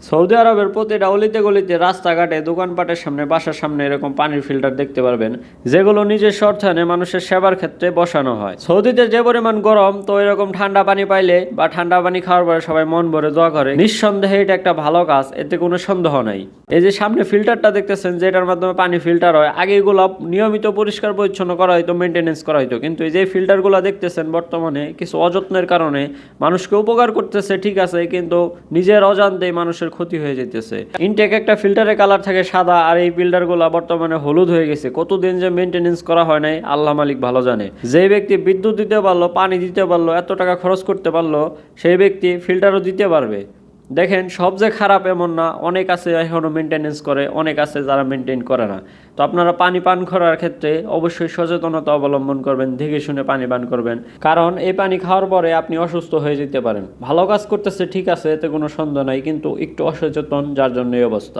Saudi আরবের প্রতিটা অলিতে গলিতে রাস্তাঘাটে দোকানপাটের সামনে বাসার সামনে এরকম পানির ফিল্টার দেখতে পারবেন, যেগুলো নিজস্ব অর্থায়নে মানুষের সেবার ক্ষেত্রে বসানো হয়। সৌদিতে যে পরিমাণ গরম, তো এরকম ঠান্ডা পানি পাইলে বা ঠান্ডা পানি খাওয়ার পরে সবাই মন ভরে দোয়া করে। নিঃসন্দেহে এটা একটা ভালো কাজ, এতে কোনো সন্দেহ নাই। এই যে সামনে ফিল্টারটা দেখতেছেন, যেটার মাধ্যমে পানি ফিল্টার হয়, আগে এগুলো নিয়মিত পরিষ্কার পরিচ্ছন্ন করা হয়তো, মেনটেনেন্স করা হয়তো, কিন্তু এই যে ফিল্টারগুলো দেখতেছেন বর্তমানে কিছু অযত্নের কারণে মানুষকে উপকার করতেছে ঠিক আছে, কিন্তু নিজের অজান্তেই মানুষের ক্ষতি হয়ে যেতেছে। ইনটেক একটা ফিল্টারের কালার থাকে সাদা, আর এই ফিল্টারগুলো বর্তমানে হলুদ হয়ে গেছে। কতদিন যে মেনটেনেন্স করা হয় নাই আল্লাহ মালিক ভালো জানে। যে ব্যক্তি বিদ্যুৎ দিতে পারলো, পানি দিতে পারলো, এত টাকা খরচ করতে পারলো, সেই ব্যক্তি ফিল্টারও দিতে পারবে। দেখেন, সব যে খারাপ এমন না, অনেক আছে এখনও মেনটেনেন্স করে, অনেক আছে যারা মেনটেন করে না। তো আপনারা পানি পান করার ক্ষেত্রে অবশ্যই সচেতনতা অবলম্বন করবেন, দেখে শুনে পানি পান করবেন, কারণ এই পানি খাওয়ার পরে আপনি অসুস্থ হয়ে যেতে পারেন। ভালো কাজ করতেছে ঠিক আছে, এতে কোনো সন্দেহ নাই, কিন্তু একটু অসচেতন, যার জন্য এই অবস্থা।